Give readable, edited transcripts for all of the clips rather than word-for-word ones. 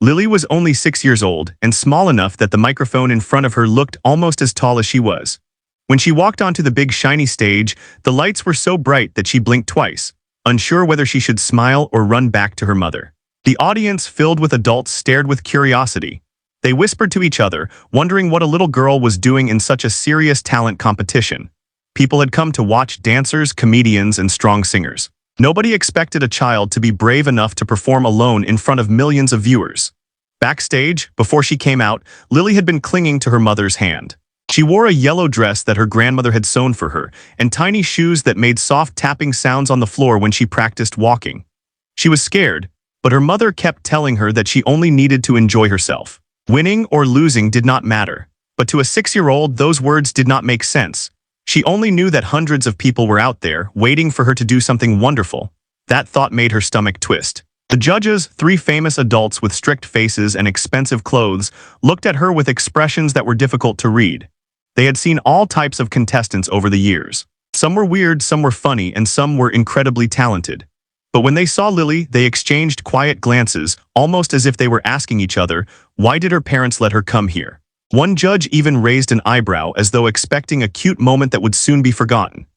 Lily was only 6 years old and small enough that the microphone in front of her looked almost as tall as she was. When she walked onto the big shiny stage, the lights were so bright that she blinked twice, unsure whether she should smile or run back to her mother. The audience, filled with adults, stared with curiosity. They whispered to each other, wondering what a little girl was doing in such a serious talent competition. People had come to watch dancers, comedians, and strong singers. Nobody expected a child to be brave enough to perform alone in front of millions of viewers. Backstage, before she came out, Lily had been clinging to her mother's hand. She wore a yellow dress that her grandmother had sewn for her, and tiny shoes that made soft tapping sounds on the floor when she practiced walking. She was scared, but her mother kept telling her that she only needed to enjoy herself. Winning or losing did not matter. But to a 6-year-old, those words did not make sense. She only knew that hundreds of people were out there, waiting for her to do something wonderful. That thought made her stomach twist. The judges, 3 famous adults with strict faces and expensive clothes, looked at her with expressions that were difficult to read. They had seen all types of contestants over the years. Some were weird, some were funny, and some were incredibly talented. But when they saw Lily, they exchanged quiet glances, almost as if they were asking each other, why did her parents let her come here? One judge even raised an eyebrow as though expecting a cute moment that would soon be forgotten.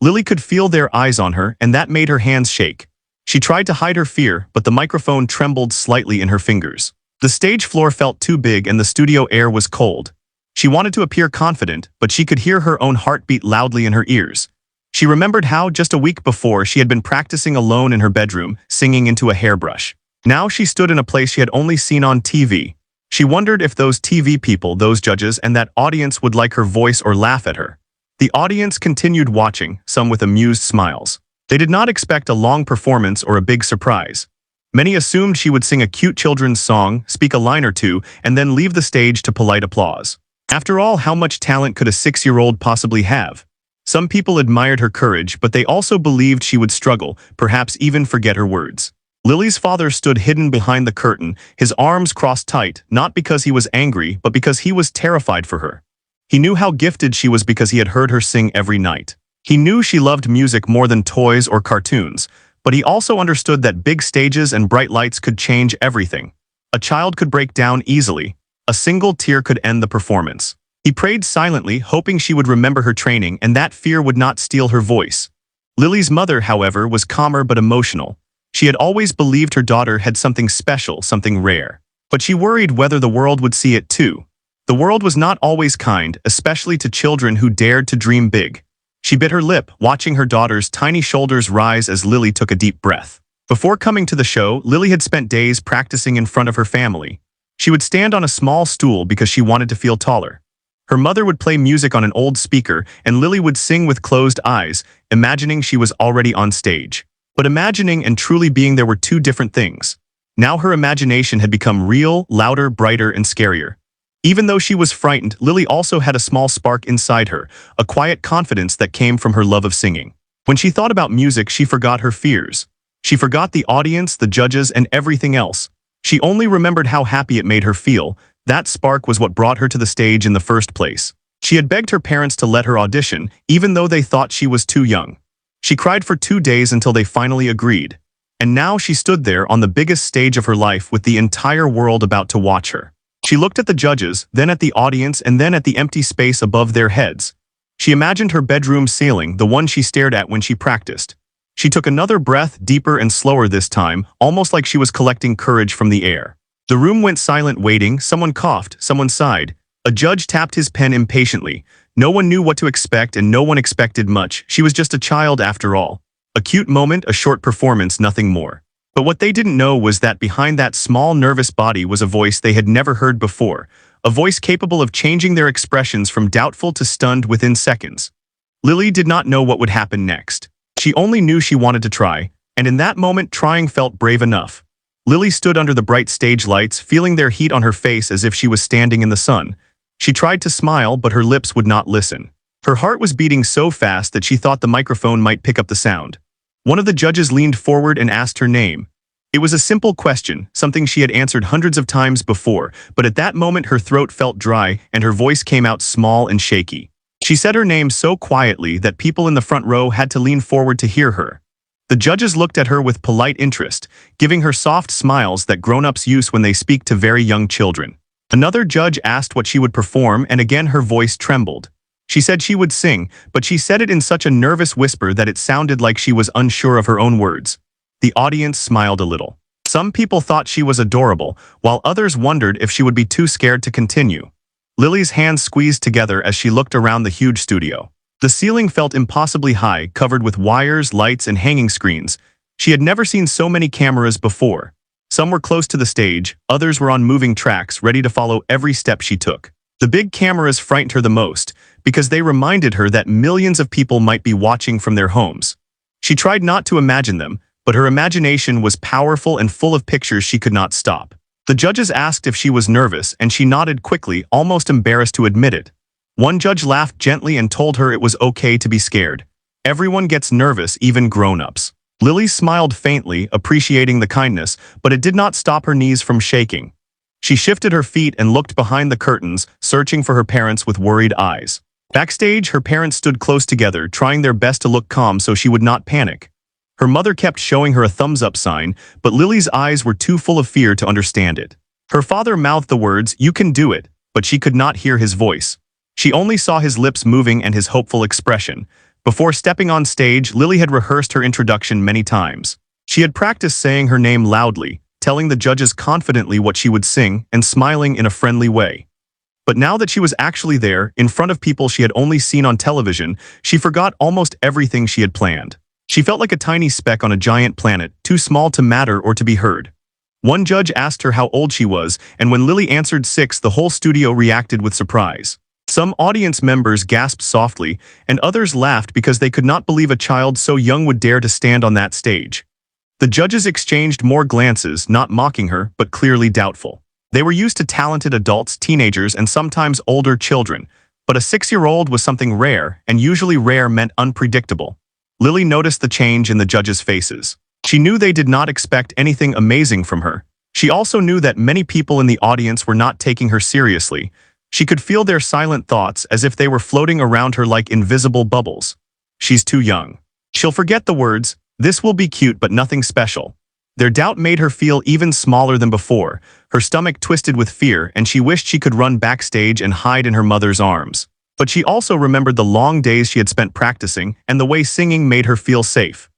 Lily could feel their eyes on her, and that made her hands shake. She tried to hide her fear, but the microphone trembled slightly in her fingers. The stage floor felt too big and the studio air was cold. She wanted to appear confident, but she could hear her own heartbeat loudly in her ears. She remembered how, just a week before, she had been practicing alone in her bedroom, singing into a hairbrush. Now she stood in a place she had only seen on TV. She wondered if those TV people, those judges, and that audience would like her voice or laugh at her. The audience continued watching, some with amused smiles. They did not expect a long performance or a big surprise. Many assumed she would sing a cute children's song, speak a line or two, and then leave the stage to polite applause. After all, how much talent could a 6-year-old possibly have? Some people admired her courage, but they also believed she would struggle, perhaps even forget her words. Lily's father stood hidden behind the curtain, his arms crossed tight, not because he was angry, but because he was terrified for her. He knew how gifted she was because he had heard her sing every night. He knew she loved music more than toys or cartoons, but he also understood that big stages and bright lights could change everything. A child could break down easily. A single tear could end the performance. He prayed silently, hoping she would remember her training and that fear would not steal her voice. Lily's mother, however, was calmer but emotional. She had always believed her daughter had something special, something rare. But she worried whether the world would see it too. The world was not always kind, especially to children who dared to dream big. She bit her lip, watching her daughter's tiny shoulders rise as Lily took a deep breath. Before coming to the show, Lily had spent days practicing in front of her family. She would stand on a small stool because she wanted to feel taller. Her mother would play music on an old speaker, and Lily would sing with closed eyes, imagining she was already on stage. But imagining and truly being there were two different things. Now her imagination had become real, louder, brighter, and scarier. Even though she was frightened, Lily also had a small spark inside her, a quiet confidence that came from her love of singing. When she thought about music, she forgot her fears. She forgot the audience, the judges, and everything else. She only remembered how happy it made her feel. That spark was what brought her to the stage in the first place. She had begged her parents to let her audition, even though they thought she was too young. She cried for 2 days until they finally agreed. And now she stood there on the biggest stage of her life with the entire world about to watch her. She looked at the judges, then at the audience, and then at the empty space above their heads. She imagined her bedroom ceiling, the one she stared at when she practiced. She took another breath, deeper and slower this time, almost like she was collecting courage from the air. The room went silent, waiting. Someone coughed, someone sighed. A judge tapped his pen impatiently. No one knew what to expect and no one expected much. She was just a child after all. A cute moment, a short performance, nothing more. But what they didn't know was that behind that small, nervous body was a voice they had never heard before. A voice capable of changing their expressions from doubtful to stunned within seconds. Lily did not know what would happen next. She only knew she wanted to try, and in that moment trying felt brave enough. Lily stood under the bright stage lights, feeling their heat on her face as if she was standing in the sun. She tried to smile, but her lips would not listen. Her heart was beating so fast that she thought the microphone might pick up the sound. One of the judges leaned forward and asked her name. It was a simple question, something she had answered hundreds of times before, but at that moment her throat felt dry and her voice came out small and shaky. She said her name so quietly that people in the front row had to lean forward to hear her. The judges looked at her with polite interest, giving her soft smiles that grown-ups use when they speak to very young children. Another judge asked what she would perform, and again her voice trembled. She said she would sing, but she said it in such a nervous whisper that it sounded like she was unsure of her own words. The audience smiled a little. Some people thought she was adorable, while others wondered if she would be too scared to continue. Lily's hands squeezed together as she looked around the huge studio. The ceiling felt impossibly high, covered with wires, lights, and hanging screens. She had never seen so many cameras before. Some were close to the stage, others were on moving tracks, ready to follow every step she took. The big cameras frightened her the most, because they reminded her that millions of people might be watching from their homes. She tried not to imagine them, but her imagination was powerful and full of pictures she could not stop. The judges asked if she was nervous, and she nodded quickly, almost embarrassed to admit it. One judge laughed gently and told her it was okay to be scared. Everyone gets nervous, even grown-ups. Lily smiled faintly, appreciating the kindness, but it did not stop her knees from shaking. She shifted her feet and looked behind the curtains, searching for her parents with worried eyes. Backstage, her parents stood close together, trying their best to look calm so she would not panic. Her mother kept showing her a thumbs-up sign, but Lily's eyes were too full of fear to understand it. Her father mouthed the words, "You can do it," but she could not hear his voice. She only saw his lips moving and his hopeful expression. Before stepping on stage, Lily had rehearsed her introduction many times. She had practiced saying her name loudly, telling the judges confidently what she would sing, and smiling in a friendly way. But now that she was actually there, in front of people she had only seen on television, she forgot almost everything she had planned. She felt like a tiny speck on a giant planet, too small to matter or to be heard. One judge asked her how old she was, and when Lily answered 6, the whole studio reacted with surprise. Some audience members gasped softly, and others laughed because they could not believe a child so young would dare to stand on that stage. The judges exchanged more glances, not mocking her, but clearly doubtful. They were used to talented adults, teenagers, and sometimes older children, but a 6-year-old was something rare, and usually rare meant unpredictable. Lily noticed the change in the judges' faces. She knew they did not expect anything amazing from her. She also knew that many people in the audience were not taking her seriously. She could feel their silent thoughts as if they were floating around her like invisible bubbles. She's too young. She'll forget the words, "This will be cute but nothing special." Their doubt made her feel even smaller than before. Her stomach twisted with fear, and she wished she could run backstage and hide in her mother's arms. But she also remembered the long days she had spent practicing and the way singing made her feel safe.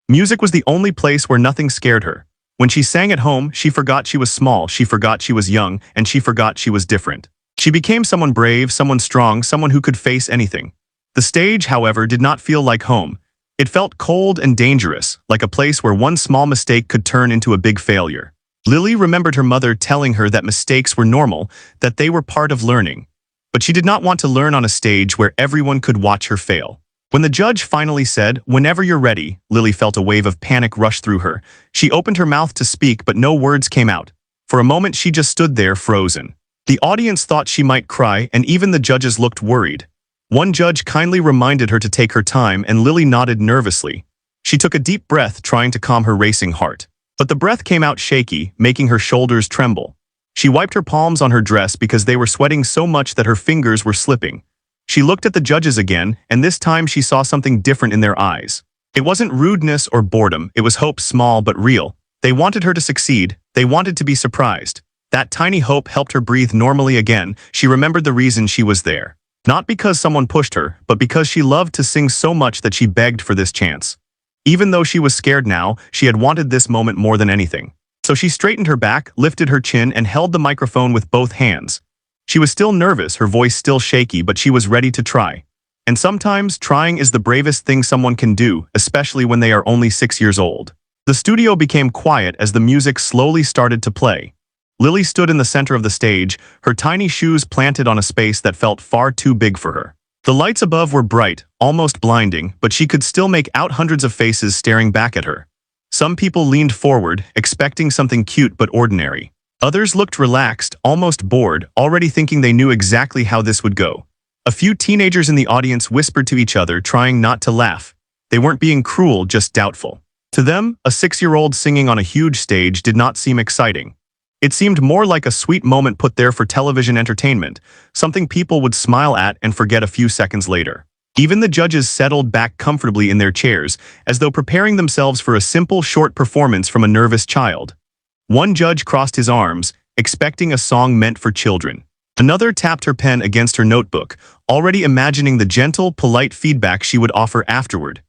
Music was the only place where nothing scared her. When she sang at home, she forgot she was small, she forgot she was young, and she forgot she was different. She became someone brave, someone strong, someone who could face anything. The stage, however, did not feel like home. It felt cold and dangerous, like a place where one small mistake could turn into a big failure. Lily remembered her mother telling her that mistakes were normal, that they were part of learning. But she did not want to learn on a stage where everyone could watch her fail. When the judge finally said, "Whenever you're ready," Lily felt a wave of panic rush through her. She opened her mouth to speak, but no words came out. For a moment, she just stood there, frozen. The audience thought she might cry, and even the judges looked worried. One judge kindly reminded her to take her time, and Lily nodded nervously. She took a deep breath, trying to calm her racing heart. But the breath came out shaky, making her shoulders tremble. She wiped her palms on her dress because they were sweating so much that her fingers were slipping. She looked at the judges again, and this time she saw something different in their eyes. It wasn't rudeness or boredom, it was hope, small but real. They wanted her to succeed, they wanted to be surprised. That tiny hope helped her breathe normally again. She remembered the reason she was there. Not because someone pushed her, but because she loved to sing so much that she begged for this chance. Even though she was scared now, she had wanted this moment more than anything. So she straightened her back, lifted her chin, and held the microphone with both hands. She was still nervous, her voice still shaky, but she was ready to try. And sometimes, trying is the bravest thing someone can do, especially when they are only 6 years old. The studio became quiet as the music slowly started to play. Lily stood in the center of the stage, her tiny shoes planted on a space that felt far too big for her. The lights above were bright, almost blinding, but she could still make out hundreds of faces staring back at her. Some people leaned forward, expecting something cute but ordinary. Others looked relaxed, almost bored, already thinking they knew exactly how this would go. A few teenagers in the audience whispered to each other, trying not to laugh. They weren't being cruel, just doubtful. To them, a 6-year-old singing on a huge stage did not seem exciting. It seemed more like a sweet moment put there for television entertainment, something people would smile at and forget a few seconds later. Even the judges settled back comfortably in their chairs, as though preparing themselves for a simple, short performance from a nervous child. One judge crossed his arms, expecting a song meant for children. Another tapped her pen against her notebook, already imagining the gentle, polite feedback she would offer afterward.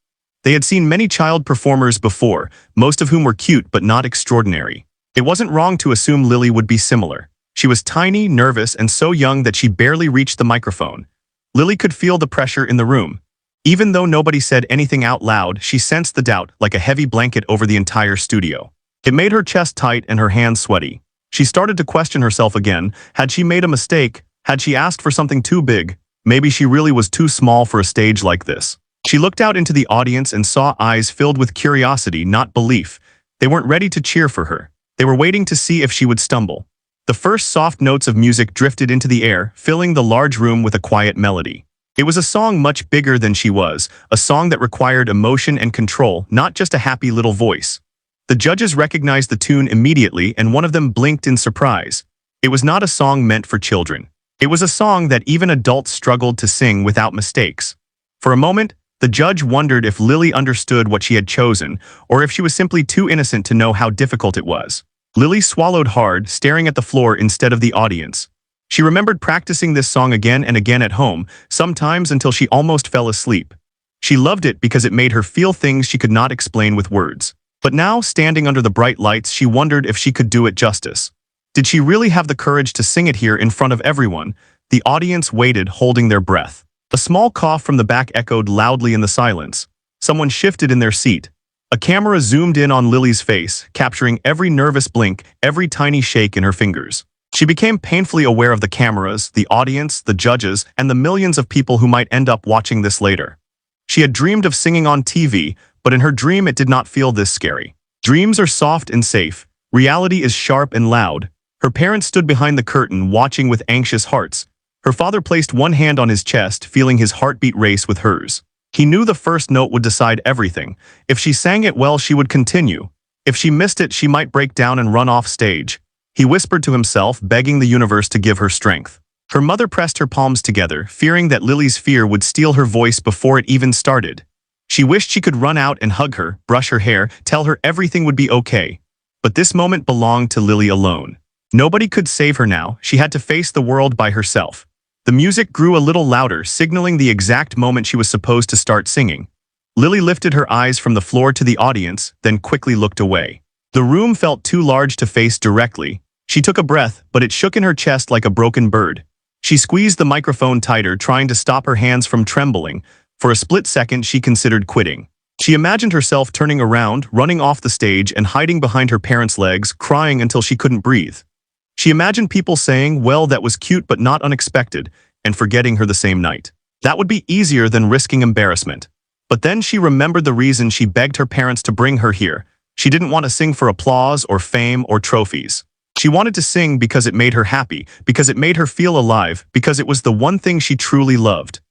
They had seen many child performers before, most of whom were cute but not extraordinary. It wasn't wrong to assume Lily would be similar. She was tiny, nervous, and so young that she barely reached the microphone. Lily could feel the pressure in the room. Even though nobody said anything out loud, she sensed the doubt like a heavy blanket over the entire studio. It made her chest tight and her hands sweaty. She started to question herself again. Had she made a mistake? Had she asked for something too big? Maybe she really was too small for a stage like this. She looked out into the audience and saw eyes filled with curiosity, not belief. They weren't ready to cheer for her. They were waiting to see if she would stumble. The first soft notes of music drifted into the air, filling the large room with a quiet melody. It was a song much bigger than she was, a song that required emotion and control, not just a happy little voice. The judges recognized the tune immediately, and one of them blinked in surprise. It was not a song meant for children. It was a song that even adults struggled to sing without mistakes. For a moment, the judge wondered if Lily understood what she had chosen, or if she was simply too innocent to know how difficult it was. Lily swallowed hard, staring at the floor instead of the audience. She remembered practicing this song again and again at home, sometimes until she almost fell asleep. She loved it because it made her feel things she could not explain with words. But now, standing under the bright lights, she wondered if she could do it justice. Did she really have the courage to sing it here in front of everyone? The audience waited, holding their breath. A small cough from the back echoed loudly in the silence. Someone shifted in their seat. A camera zoomed in on Lily's face, capturing every nervous blink, every tiny shake in her fingers. She became painfully aware of the cameras, the audience, the judges, and the millions of people who might end up watching this later. She had dreamed of singing on TV, but in her dream it did not feel this scary. Dreams are soft and safe. Reality is sharp and loud. Her parents stood behind the curtain, watching with anxious hearts. Her father placed one hand on his chest, feeling his heartbeat race with hers. He knew the first note would decide everything. If she sang it well, she would continue. If she missed it, she might break down and run off stage. He whispered to himself, begging the universe to give her strength. Her mother pressed her palms together, fearing that Lily's fear would steal her voice before it even started. She wished she could run out and hug her, brush her hair, tell her everything would be okay. But this moment belonged to Lily alone. Nobody could save her now. She had to face the world by herself. The music grew a little louder, signaling the exact moment she was supposed to start singing. Lily lifted her eyes from the floor to the audience, then quickly looked away. The room felt too large to face directly. She took a breath, but it shook in her chest like a broken bird. She squeezed the microphone tighter, trying to stop her hands from trembling. For a split second, she considered quitting. She imagined herself turning around, running off the stage, and hiding behind her parents' legs, crying until she couldn't breathe. She imagined people saying, "Well, that was cute but not unexpected," and forgetting her the same night. That would be easier than risking embarrassment. But then she remembered the reason she begged her parents to bring her here. She didn't want to sing for applause or fame or trophies. She wanted to sing because it made her happy, because it made her feel alive, because it was the one thing she truly loved.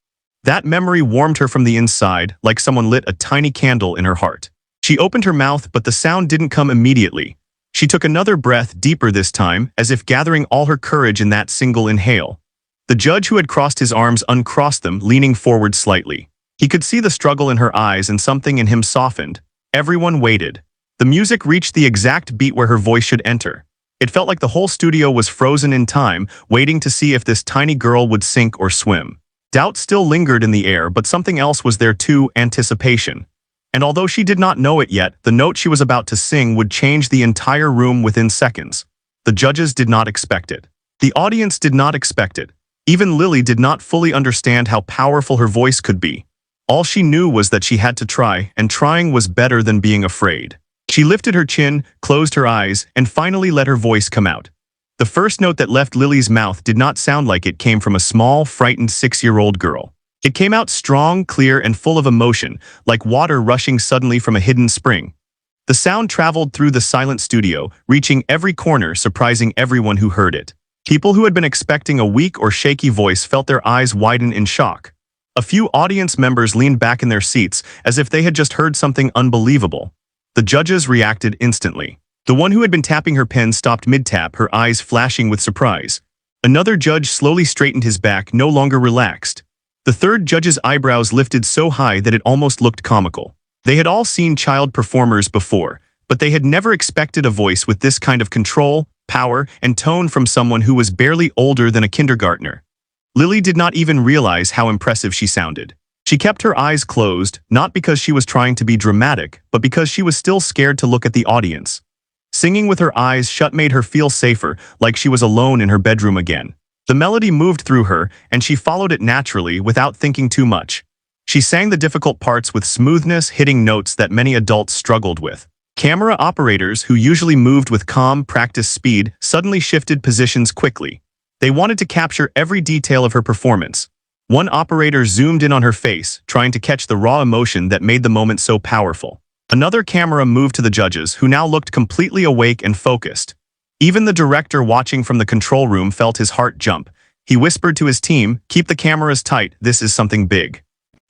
That memory warmed her from the inside, like someone lit a tiny candle in her heart. She opened her mouth, but the sound didn't come immediately. She took another breath, deeper this time, as if gathering all her courage in that single inhale. The judge who had crossed his arms uncrossed them, leaning forward slightly. He could see the struggle in her eyes, and something in him softened. Everyone waited. The music reached the exact beat where her voice should enter. It felt like the whole studio was frozen in time, waiting to see if this tiny girl would sink or swim. Doubt still lingered in the air, but something else was there too: anticipation. And although she did not know it yet, the note she was about to sing would change the entire room within seconds. The judges did not expect it. The audience did not expect it. Even Lily did not fully understand how powerful her voice could be. All she knew was that she had to try, and trying was better than being afraid. She lifted her chin, closed her eyes, and finally let her voice come out. The first note that left Lily's mouth did not sound like it came from a small, frightened 6-year-old girl. It came out strong, clear, and full of emotion, like water rushing suddenly from a hidden spring. The sound traveled through the silent studio, reaching every corner, surprising everyone who heard it. People who had been expecting a weak or shaky voice felt their eyes widen in shock. A few audience members leaned back in their seats, as if they had just heard something unbelievable. The judges reacted instantly. The one who had been tapping her pen stopped mid-tap, her eyes flashing with surprise. Another judge slowly straightened his back, no longer relaxed. The third judge's eyebrows lifted so high that it almost looked comical. They had all seen child performers before, but they had never expected a voice with this kind of control, power, and tone from someone who was barely older than a kindergartner. Lily did not even realize how impressive she sounded. She kept her eyes closed, not because she was trying to be dramatic, but because she was still scared to look at the audience. Singing with her eyes shut made her feel safer, like she was alone in her bedroom again. The melody moved through her, and she followed it naturally without thinking too much. She sang the difficult parts with smoothness, hitting notes that many adults struggled with. Camera operators, who usually moved with calm, practiced speed, suddenly shifted positions quickly. They wanted to capture every detail of her performance. One operator zoomed in on her face, trying to catch the raw emotion that made the moment so powerful. Another camera moved to the judges, who now looked completely awake and focused. Even the director watching from the control room felt his heart jump. He whispered to his team, "Keep the cameras tight, this is something big."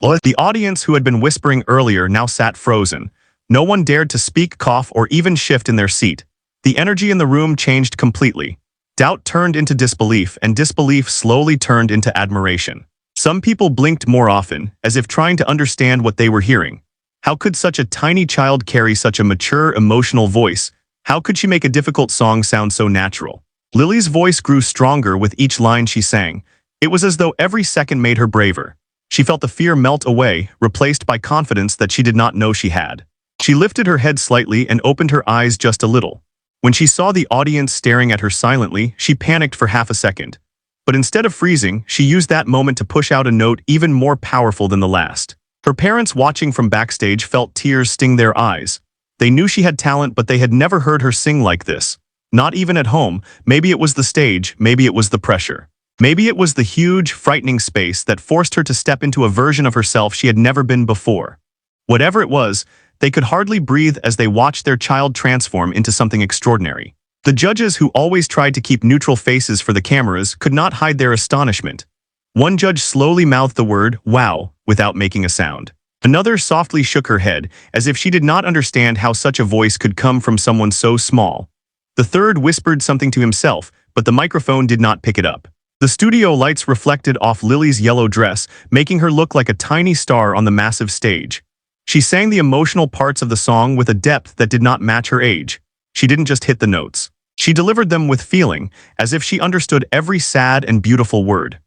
The audience, who had been whispering earlier, now sat frozen. No one dared to speak, cough, or even shift in their seat. The energy in the room changed completely. Doubt turned into disbelief, and disbelief slowly turned into admiration. Some people blinked more often, as if trying to understand what they were hearing. How could such a tiny child carry such a mature, emotional voice? How could she make a difficult song sound so natural? Lily's voice grew stronger with each line she sang. It was as though every second made her braver. She felt the fear melt away, replaced by confidence that she did not know she had. She lifted her head slightly and opened her eyes just a little. When she saw the audience staring at her silently, she panicked for half a second. But instead of freezing, she used that moment to push out a note even more powerful than the last. Her parents watching from backstage felt tears sting their eyes. They knew she had talent, but they had never heard her sing like this. Not even at home. Maybe it was the stage, maybe it was the pressure. Maybe it was the huge, frightening space that forced her to step into a version of herself she had never been before. Whatever it was, they could hardly breathe as they watched their child transform into something extraordinary. The judges, who always tried to keep neutral faces for the cameras, could not hide their astonishment. One judge slowly mouthed the word, "Wow," without making a sound. Another softly shook her head, as if she did not understand how such a voice could come from someone so small. The third whispered something to himself, but the microphone did not pick it up. The studio lights reflected off Lily's yellow dress, making her look like a tiny star on the massive stage. She sang the emotional parts of the song with a depth that did not match her age. She didn't just hit the notes. She delivered them with feeling, as if she understood every sad and beautiful word.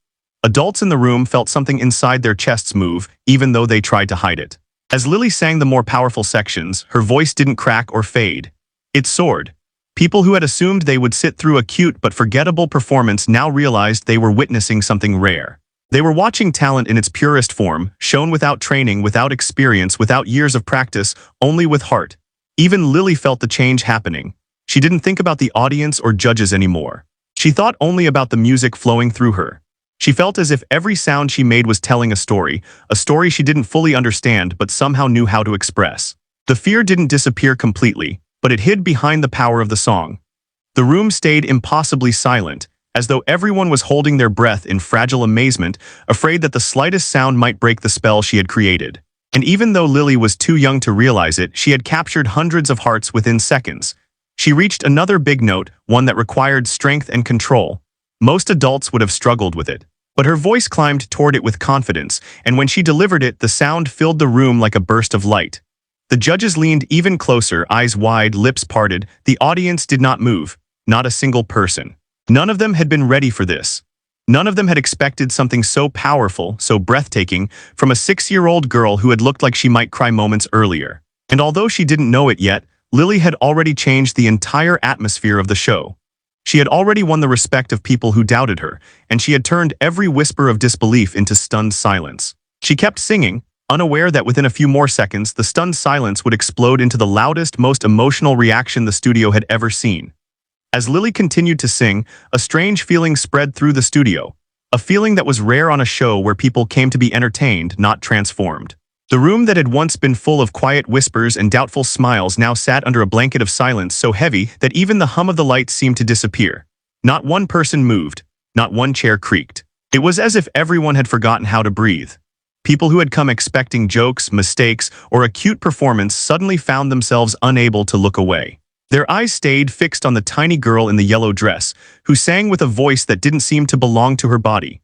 Adults in the room felt something inside their chests move, even though they tried to hide it. As Lily sang the more powerful sections, her voice didn't crack or fade. It soared. People who had assumed they would sit through a cute but forgettable performance now realized they were witnessing something rare. They were watching talent in its purest form, shown without training, without experience, without years of practice, only with heart. Even Lily felt the change happening. She didn't think about the audience or judges anymore. She thought only about the music flowing through her. She felt as if every sound she made was telling a story she didn't fully understand but somehow knew how to express. The fear didn't disappear completely, but it hid behind the power of the song. The room stayed impossibly silent, as though everyone was holding their breath in fragile amazement, afraid that the slightest sound might break the spell she had created. And even though Lily was too young to realize it, she had captured hundreds of hearts within seconds. She reached another big note, one that required strength and control. Most adults would have struggled with it. But her voice climbed toward it with confidence, and when she delivered it, the sound filled the room like a burst of light. The judges leaned even closer, eyes wide, lips parted. The audience did not move, not a single person. None of them had been ready for this. None of them had expected something so powerful, so breathtaking, from a 6-year-old girl who had looked like she might cry moments earlier. And although she didn't know it yet, Lily had already changed the entire atmosphere of the show. She had already won the respect of people who doubted her, and she had turned every whisper of disbelief into stunned silence. She kept singing, unaware that within a few more seconds, the stunned silence would explode into the loudest, most emotional reaction the studio had ever seen. As Lily continued to sing, a strange feeling spread through the studio, a feeling that was rare on a show where people came to be entertained, not transformed. The room that had once been full of quiet whispers and doubtful smiles now sat under a blanket of silence so heavy that even the hum of the lights seemed to disappear. Not one person moved, not one chair creaked. It was as if everyone had forgotten how to breathe. People who had come expecting jokes, mistakes, or a cute performance suddenly found themselves unable to look away. Their eyes stayed fixed on the tiny girl in the yellow dress, who sang with a voice that didn't seem to belong to her body.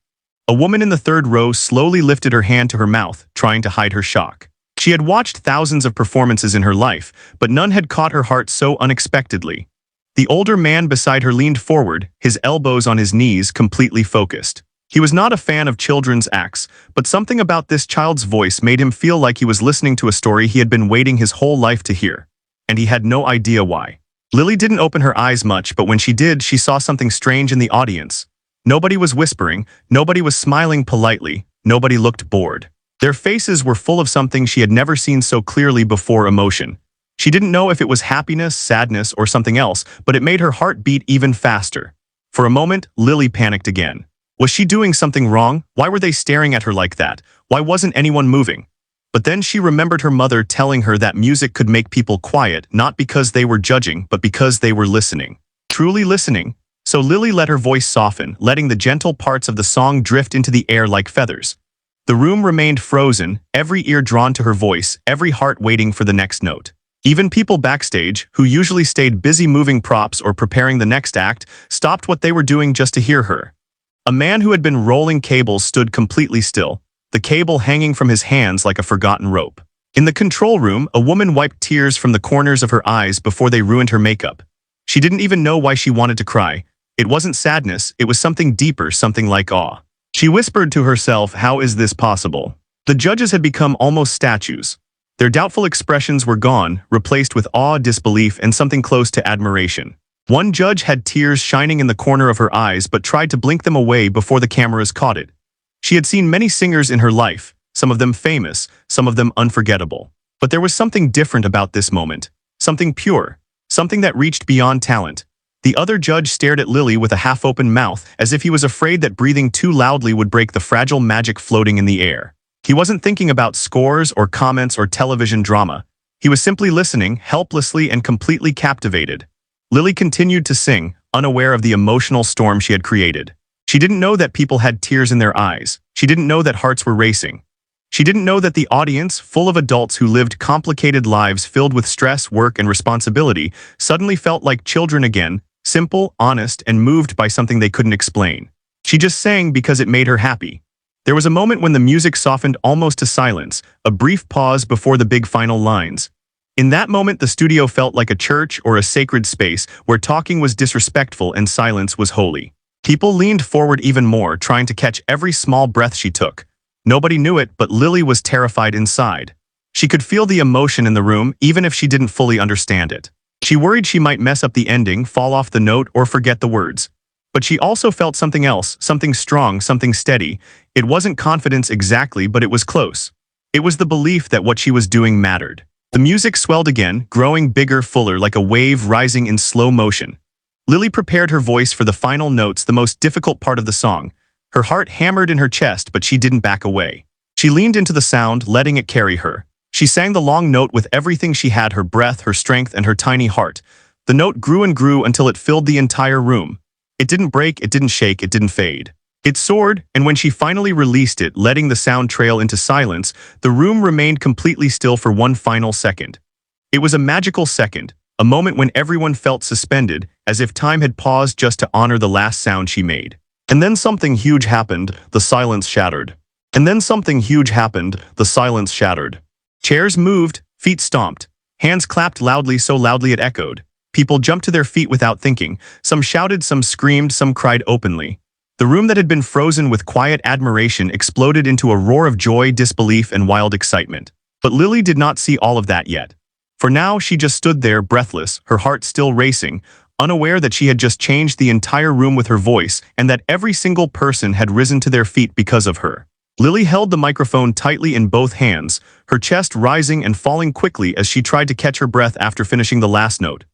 A woman in the third row slowly lifted her hand to her mouth, trying to hide her shock. She had watched thousands of performances in her life, but none had caught her heart so unexpectedly. The older man beside her leaned forward, his elbows on his knees, completely focused. He was not a fan of children's acts, but something about this child's voice made him feel like he was listening to a story he had been waiting his whole life to hear. And he had no idea why. Lily didn't open her eyes much, but when she did, she saw something strange in the audience. Nobody was whispering, nobody was smiling politely, nobody looked bored. Their faces were full of something she had never seen so clearly before: emotion. She didn't know if it was happiness, sadness, or something else, but it made her heart beat even faster. For a moment, Lily panicked again. Was she doing something wrong? Why were they staring at her like that? Why wasn't anyone moving? But then she remembered her mother telling her that music could make people quiet, not because they were judging, but because they were listening. Truly listening. So Lily let her voice soften, letting the gentle parts of the song drift into the air like feathers. The room remained frozen, every ear drawn to her voice, every heart waiting for the next note. Even people backstage, who usually stayed busy moving props or preparing the next act, stopped what they were doing just to hear her. A man who had been rolling cables stood completely still, the cable hanging from his hands like a forgotten rope. In the control room, a woman wiped tears from the corners of her eyes before they ruined her makeup. She didn't even know why she wanted to cry. It wasn't sadness, it was something deeper, something like awe. She whispered to herself, "How is this possible?" The judges had become almost statues. Their doubtful expressions were gone, replaced with awe, disbelief, and something close to admiration. One judge had tears shining in the corner of her eyes but tried to blink them away before the cameras caught it. She had seen many singers in her life, some of them famous, some of them unforgettable. But there was something different about this moment, something pure, something that reached beyond talent. The other judge stared at Lily with a half-open mouth, as if he was afraid that breathing too loudly would break the fragile magic floating in the air. He wasn't thinking about scores or comments or television drama. He was simply listening, helplessly and completely captivated. Lily continued to sing, unaware of the emotional storm she had created. She didn't know that people had tears in their eyes. She didn't know that hearts were racing. She didn't know that the audience, full of adults who lived complicated lives filled with stress, work, and responsibility, suddenly felt like children again, simple, honest, and moved by something they couldn't explain. She just sang because it made her happy. There was a moment when the music softened almost to silence, a brief pause before the big final lines. In that moment, the studio felt like a church or a sacred space where talking was disrespectful and silence was holy. People leaned forward even more, trying to catch every small breath she took. Nobody knew it, but Lily was terrified inside. She could feel the emotion in the room, even if she didn't fully understand it. She worried she might mess up the ending, fall off the note, or forget the words. But she also felt something else, something strong, something steady. It wasn't confidence exactly, but it was close. It was the belief that what she was doing mattered. The music swelled again, growing bigger, fuller, like a wave rising in slow motion. Lily prepared her voice for the final notes, the most difficult part of the song. Her heart hammered in her chest, but she didn't back away. She leaned into the sound, letting it carry her. She sang the long note with everything she had, her breath, her strength, and her tiny heart. The note grew and grew until it filled the entire room. It didn't break, it didn't shake, it didn't fade. It soared, and when she finally released it, letting the sound trail into silence, the room remained completely still for one final second. It was a magical second, a moment when everyone felt suspended, as if time had paused just to honor the last sound she made. And then something huge happened, the silence shattered. And then something huge happened, the silence shattered. Chairs moved, feet stomped, hands clapped loudly, so loudly it echoed. People jumped to their feet without thinking. Some shouted, some screamed, some cried openly. The room that had been frozen with quiet admiration exploded into a roar of joy, disbelief, and wild excitement. But Lily did not see all of that yet. For now, she just stood there, breathless, her heart still racing, unaware that she had just changed the entire room with her voice and that every single person had risen to their feet because of her. Lily held the microphone tightly in both hands, her chest rising and falling quickly as she tried to catch her breath after finishing the last note.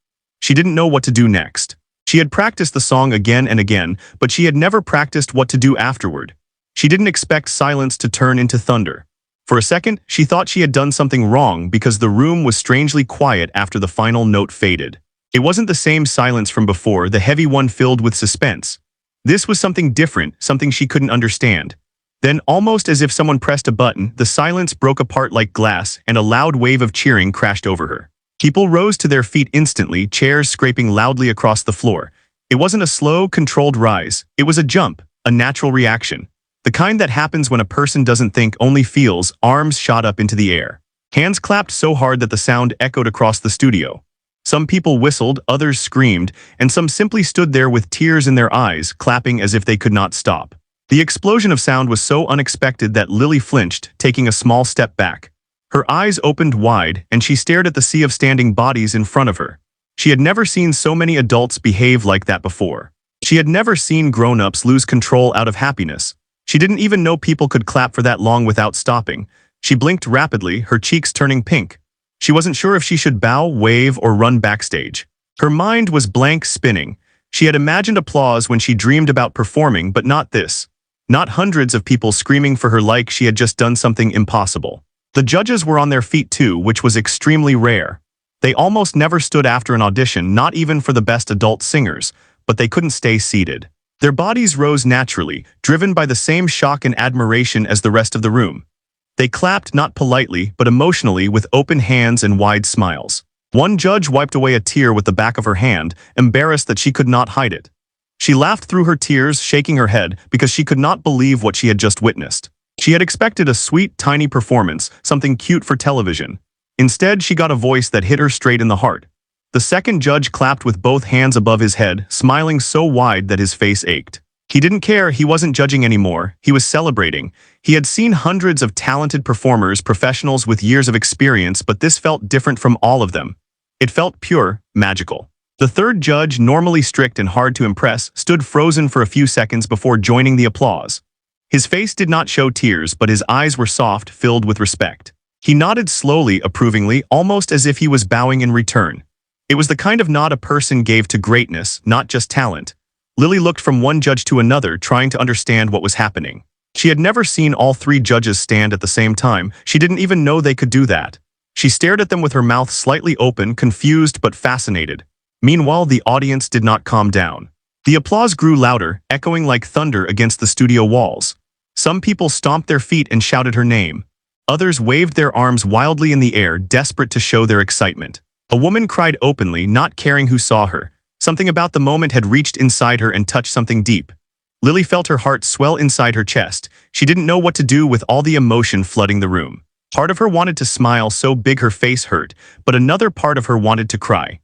She didn't know what to do next. She had practiced the song again and again, but she had never practiced what to do afterward. She didn't expect silence to turn into thunder. For a second, she thought she had done something wrong because the room was strangely quiet after the final note faded. It wasn't the same silence from before, the heavy one filled with suspense. This was something different, something she couldn't understand. Then, almost as if someone pressed a button, the silence broke apart like glass and a loud wave of cheering crashed over her. People rose to their feet instantly, chairs scraping loudly across the floor. It wasn't a slow, controlled rise. It was a jump, a natural reaction. The kind that happens when a person doesn't think, only feels. Arms shot up into the air. Hands clapped so hard that the sound echoed across the studio. Some people whistled, others screamed, and some simply stood there with tears in their eyes, clapping as if they could not stop. The explosion of sound was so unexpected that Lily flinched, taking a small step back. Her eyes opened wide, and she stared at the sea of standing bodies in front of her. She had never seen so many adults behave like that before. She had never seen grown-ups lose control out of happiness. She didn't even know people could clap for that long without stopping. She blinked rapidly, her cheeks turning pink. She wasn't sure if she should bow, wave, or run backstage. Her mind was blank, spinning. She had imagined applause when she dreamed about performing, but not this. Not hundreds of people screaming for her like she had just done something impossible. The judges were on their feet too, which was extremely rare. They almost never stood after an audition, not even for the best adult singers, but they couldn't stay seated. Their bodies rose naturally, driven by the same shock and admiration as the rest of the room. They clapped not politely, but emotionally, with open hands and wide smiles. One judge wiped away a tear with the back of her hand, embarrassed that she could not hide it. She laughed through her tears, shaking her head, because she could not believe what she had just witnessed. She had expected a sweet, tiny performance, something cute for television. Instead, she got a voice that hit her straight in the heart. The second judge clapped with both hands above his head, smiling so wide that his face ached. He didn't care, he wasn't judging anymore, he was celebrating. He had seen hundreds of talented performers, professionals with years of experience, but this felt different from all of them. It felt pure, magical. The third judge, normally strict and hard to impress, stood frozen for a few seconds before joining the applause. His face did not show tears, but his eyes were soft, filled with respect. He nodded slowly, approvingly, almost as if he was bowing in return. It was the kind of nod a person gave to greatness, not just talent. Lily looked from one judge to another, trying to understand what was happening. She had never seen all three judges stand at the same time. She didn't even know they could do that. She stared at them with her mouth slightly open, confused but fascinated. Meanwhile, the audience did not calm down. The applause grew louder, echoing like thunder against the studio walls. Some people stomped their feet and shouted her name. Others waved their arms wildly in the air, desperate to show their excitement. A woman cried openly, not caring who saw her. Something about the moment had reached inside her and touched something deep. Lily felt her heart swell inside her chest. She didn't know what to do with all the emotion flooding the room. Part of her wanted to smile so big her face hurt, but another part of her wanted to cry.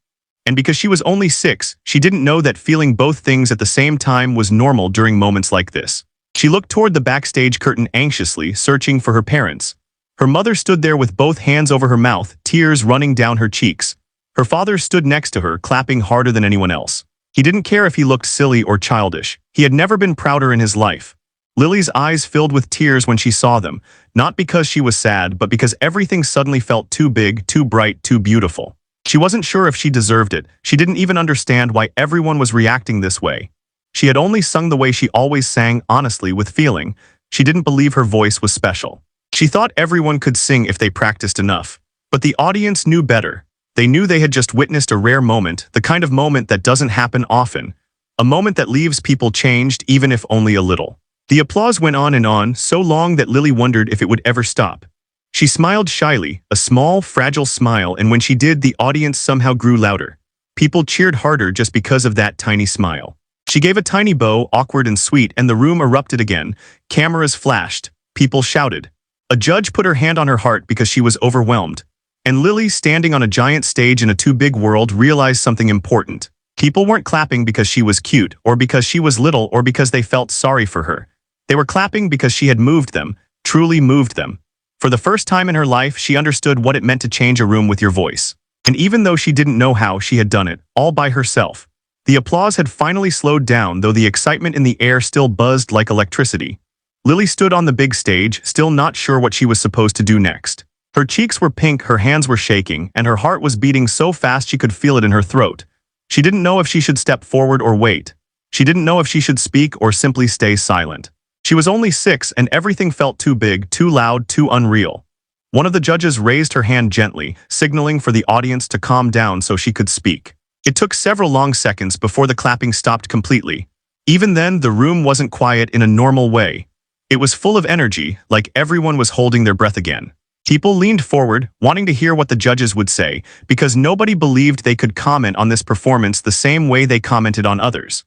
And because she was only 6, she didn't know that feeling both things at the same time was normal during moments like this. She looked toward the backstage curtain anxiously, searching for her parents. Her mother stood there with both hands over her mouth, tears running down her cheeks. Her father stood next to her, clapping harder than anyone else. He didn't care if he looked silly or childish. He had never been prouder in his life. Lily's eyes filled with tears when she saw them, not because she was sad, but because everything suddenly felt too big, too bright, too beautiful. She wasn't sure if she deserved it. She didn't even understand why everyone was reacting this way. She had only sung the way she always sang, honestly, with feeling. She didn't believe her voice was special. She thought everyone could sing if they practiced enough. But the audience knew better. They knew they had just witnessed a rare moment, the kind of moment that doesn't happen often. A moment that leaves people changed, even if only a little. The applause went on, so long that Lily wondered if it would ever stop. She smiled shyly, a small, fragile smile, and when she did, the audience somehow grew louder. People cheered harder just because of that tiny smile. She gave a tiny bow, awkward and sweet, and the room erupted again. Cameras flashed. People shouted. A judge put her hand on her heart because she was overwhelmed. And Lily, standing on a giant stage in a too big world, realized something important. People weren't clapping because she was cute, or because she was little, or because they felt sorry for her. They were clapping because she had moved them, truly moved them. For the first time in her life, she understood what it meant to change a room with your voice. And even though she didn't know how, she had done it, all by herself. The applause had finally slowed down, though the excitement in the air still buzzed like electricity. Lily stood on the big stage, still not sure what she was supposed to do next. Her cheeks were pink, her hands were shaking, and her heart was beating so fast she could feel it in her throat. She didn't know if she should step forward or wait. She didn't know if she should speak or simply stay silent. She was only 6, and everything felt too big, too loud, too unreal. One of the judges raised her hand gently, signaling for the audience to calm down so she could speak. It took several long seconds before the clapping stopped completely. Even then, the room wasn't quiet in a normal way. It was full of energy, like everyone was holding their breath again. People leaned forward, wanting to hear what the judges would say, because nobody believed they could comment on this performance the same way they commented on others.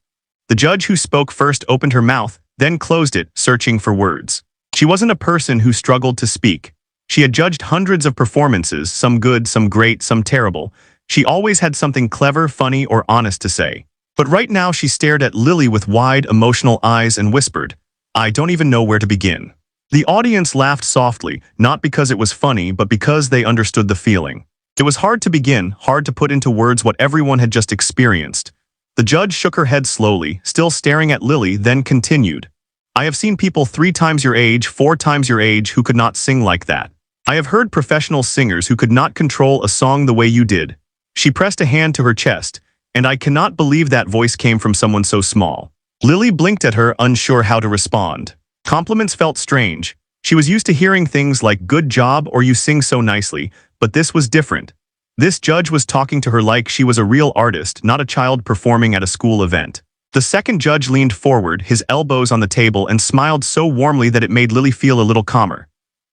The judge who spoke first opened her mouth, then closed it, searching for words. She wasn't a person who struggled to speak. She had judged hundreds of performances, some good, some great, some terrible. She always had something clever, funny, or honest to say. But right now she stared at Lily with wide, emotional eyes and whispered, "I don't even know where to begin." The audience laughed softly, not because it was funny, but because they understood the feeling. It was hard to begin, hard to put into words what everyone had just experienced. The judge shook her head slowly, still staring at Lily, then continued. "I have seen people 3 times your age, 4 times your age who could not sing like that. I have heard professional singers who could not control a song the way you did." She pressed a hand to her chest, "And I cannot believe that voice came from someone so small." Lily blinked at her, unsure how to respond. Compliments felt strange. She was used to hearing things like "good job" or "you sing so nicely," but this was different. This judge was talking to her like she was a real artist, not a child performing at a school event. The second judge leaned forward, his elbows on the table, and smiled so warmly that it made Lily feel a little calmer.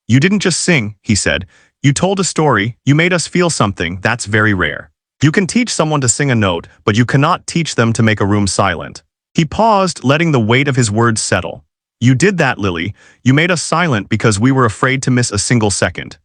"You didn't just sing," he said. "You told a story, you made us feel something. That's very rare. You can teach someone to sing a note, but you cannot teach them to make a room silent." He paused, letting the weight of his words settle. "You did that, Lily. You made us silent because we were afraid to miss a single second."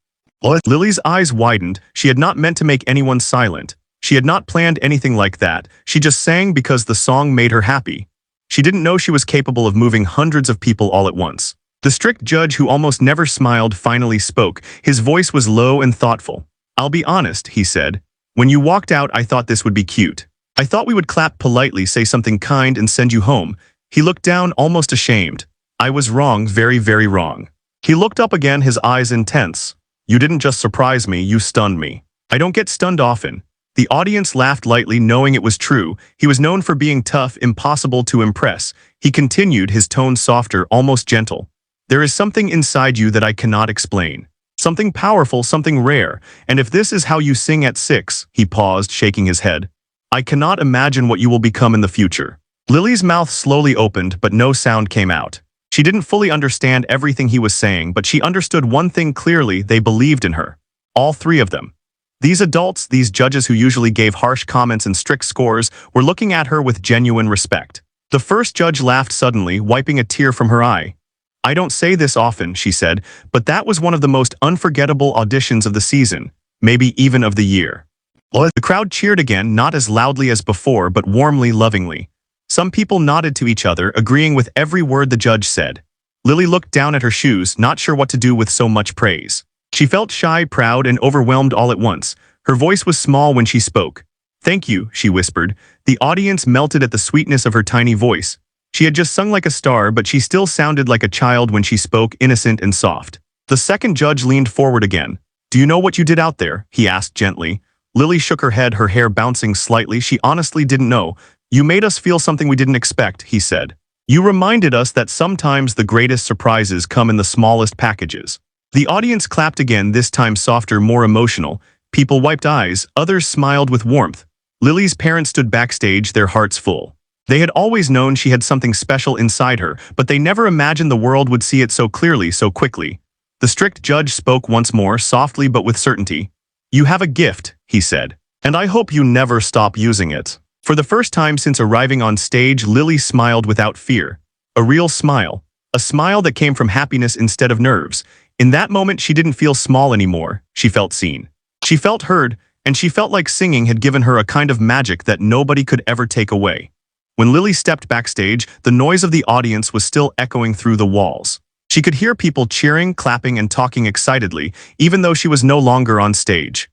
Lily's eyes widened. She had not meant to make anyone silent. She had not planned anything like that. She just sang because the song made her happy. She didn't know she was capable of moving hundreds of people all at once. The strict judge, who almost never smiled, finally spoke. His voice was low and thoughtful. "I'll be honest," he said. "When you walked out, I thought this would be cute. I thought we would clap politely, say something kind, and send you home." He looked down, almost ashamed. "I was wrong, very, very wrong." He looked up again, his eyes intense. "You didn't just surprise me, you stunned me." "I don't get stunned often." The audience laughed lightly, knowing it was true. He was known for being tough, impossible to impress. He continued, his tone softer, almost gentle. "There is something inside you that I cannot explain. Something powerful, something rare. And if this is how you sing at 6, he paused, shaking his head, "I cannot imagine what you will become in the future." Lily's mouth slowly opened, but no sound came out. She didn't fully understand everything he was saying, but she understood one thing clearly: they believed in her. All 3 of them. These adults, these judges who usually gave harsh comments and strict scores, were looking at her with genuine respect. The first judge laughed suddenly, wiping a tear from her eye. "I don't say this often," she said, "but that was one of the most unforgettable auditions of the season, maybe even of the year." The crowd cheered again, not as loudly as before, but warmly, lovingly. Some people nodded to each other, agreeing with every word the judge said. Lily looked down at her shoes, not sure what to do with so much praise. She felt shy, proud, and overwhelmed all at once. Her voice was small when she spoke. "Thank you," she whispered. The audience melted at the sweetness of her tiny voice. She had just sung like a star, but she still sounded like a child when she spoke, innocent and soft. The second judge leaned forward again. "Do you know what you did out there?" he asked gently. Lily shook her head, her hair bouncing slightly. She honestly didn't know. "You made us feel something we didn't expect," he said. "You reminded us that sometimes the greatest surprises come in the smallest packages." The audience clapped again, this time softer, more emotional. People wiped eyes, others smiled with warmth. Lily's parents stood backstage, their hearts full. They had always known she had something special inside her, but they never imagined the world would see it so clearly, so quickly. The strict judge spoke once more, softly but with certainty. "You have a gift," he said, "and I hope you never stop using it." For the first time since arriving on stage, Lily smiled without fear. A real smile. A smile that came from happiness instead of nerves. In that moment, she didn't feel small anymore. She felt seen. She felt heard, and she felt like singing had given her a kind of magic that nobody could ever take away. When Lily stepped backstage, the noise of the audience was still echoing through the walls. She could hear people cheering, clapping, and talking excitedly, even though she was no longer on stage.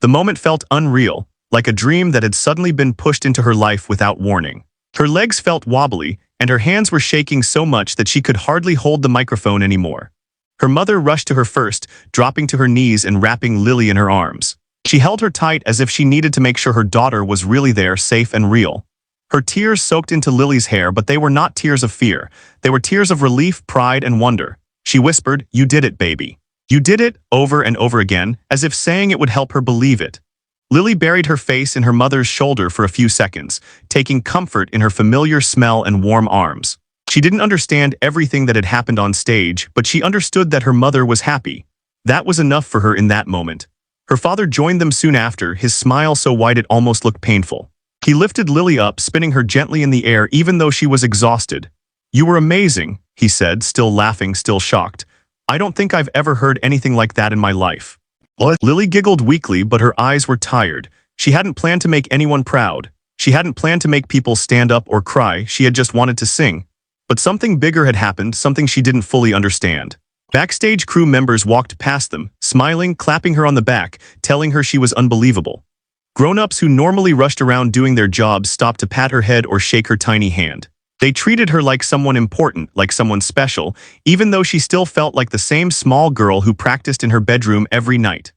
The moment felt unreal, like a dream that had suddenly been pushed into her life without warning. Her legs felt wobbly, and her hands were shaking so much that she could hardly hold the microphone anymore. Her mother rushed to her first, dropping to her knees and wrapping Lily in her arms. She held her tight as if she needed to make sure her daughter was really there, safe and real. Her tears soaked into Lily's hair, but they were not tears of fear. They were tears of relief, pride, and wonder. She whispered, "You did it, baby. You did it," over and over again, as if saying it would help her believe it. Lily buried her face in her mother's shoulder for a few seconds, taking comfort in her familiar smell and warm arms. She didn't understand everything that had happened on stage, but she understood that her mother was happy. That was enough for her in that moment. Her father joined them soon after, his smile so wide it almost looked painful. He lifted Lily up, spinning her gently in the air even though she was exhausted. "You were amazing," he said, still laughing, still shocked. "I don't think I've ever heard anything like that in my life." What? Lily giggled weakly, but her eyes were tired. She hadn't planned to make anyone proud. She hadn't planned to make people stand up or cry. She had just wanted to sing. But something bigger had happened, something she didn't fully understand. Backstage crew members walked past them, smiling, clapping her on the back, telling her she was unbelievable. Grown-ups who normally rushed around doing their jobs stopped to pat her head or shake her tiny hand. They treated her like someone important, like someone special, even though she still felt like the same small girl who practiced in her bedroom every night.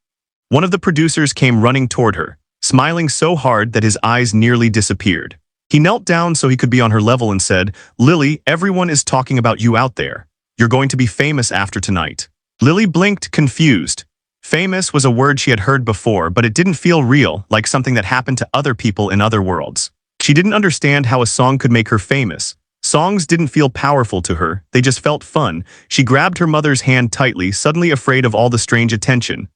One of the producers came running toward her, smiling so hard that his eyes nearly disappeared. He knelt down so he could be on her level and said, "Lily, everyone is talking about you out there. You're going to be famous after tonight." Lily blinked, confused. Famous was a word she had heard before, but it didn't feel real, like something that happened to other people in other worlds. She didn't understand how a song could make her famous. Songs didn't feel powerful to her, they just felt fun. She grabbed her mother's hand tightly, suddenly afraid of all the strange attention.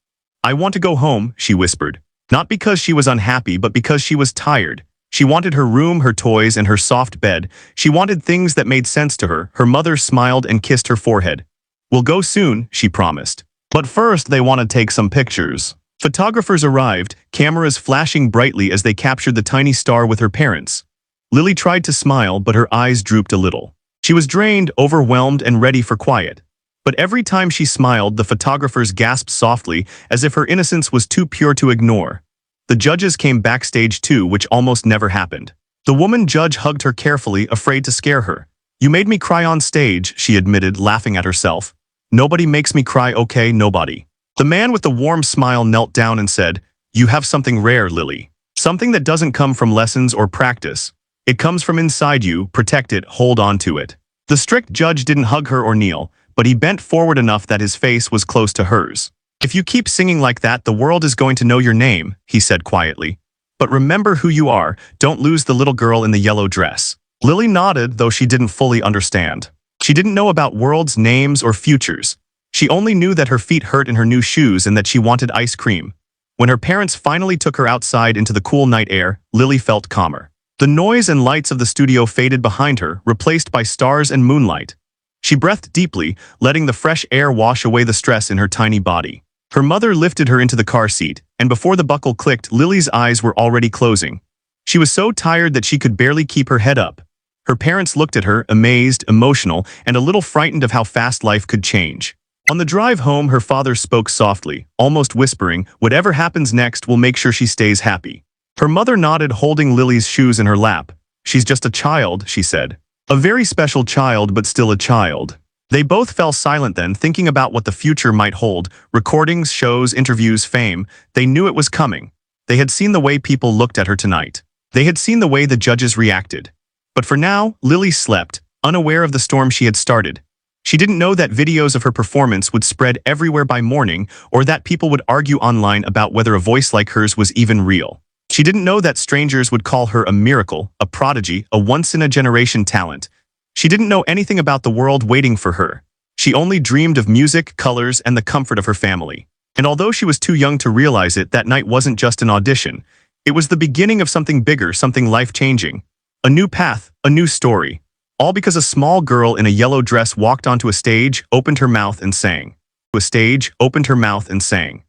"I want to go home," she whispered. Not because she was unhappy, but because she was tired. She wanted her room, her toys, and her soft bed. She wanted things that made sense to her. Her mother smiled and kissed her forehead. "We'll go soon," she promised. "But first, they want to take some pictures." Photographers arrived, cameras flashing brightly as they captured the tiny star with her parents. Lily tried to smile, but her eyes drooped a little. She was drained, overwhelmed, and ready for quiet. But every time she smiled, the photographers gasped softly, as if her innocence was too pure to ignore. The judges came backstage too, which almost never happened. The woman judge hugged her carefully, afraid to scare her. "You made me cry on stage," she admitted, laughing at herself. "Nobody makes me cry, okay, nobody." The man with the warm smile knelt down and said, "You have something rare, Lily. Something that doesn't come from lessons or practice. It comes from inside you, protect it, hold on to it." The strict judge didn't hug her or kneel, but he bent forward enough that his face was close to hers. "If you keep singing like that, the world is going to know your name," he said quietly. "But remember who you are, don't lose the little girl in the yellow dress." Lily nodded, though she didn't fully understand. She didn't know about worlds, names, or futures. She only knew that her feet hurt in her new shoes and that she wanted ice cream. When her parents finally took her outside into the cool night air, Lily felt calmer. The noise and lights of the studio faded behind her, replaced by stars and moonlight. She breathed deeply, letting the fresh air wash away the stress in her tiny body. Her mother lifted her into the car seat, and before the buckle clicked, Lily's eyes were already closing. She was so tired that she could barely keep her head up. Her parents looked at her, amazed, emotional, and a little frightened of how fast life could change. On the drive home, her father spoke softly, almost whispering, "Whatever happens next, we'll make sure she stays happy." Her mother nodded, holding Lily's shoes in her lap. "She's just a child," she said. "A very special child, but still a child." They both fell silent then, thinking about what the future might hold. Recordings, shows, interviews, fame. They knew it was coming. They had seen the way people looked at her tonight. They had seen the way the judges reacted. But for now, Lily slept, unaware of the storm she had started. She didn't know that videos of her performance would spread everywhere by morning, or that people would argue online about whether a voice like hers was even real. She didn't know that strangers would call her a miracle, a prodigy, a once-in-a-generation talent. She didn't know anything about the world waiting for her. She only dreamed of music, colors, and the comfort of her family. And although she was too young to realize it, that night wasn't just an audition. It was the beginning of something bigger, something life-changing. A new path, a new story. All because a small girl in a yellow dress walked onto a stage, opened her mouth and sang. To a stage, opened her mouth and sang.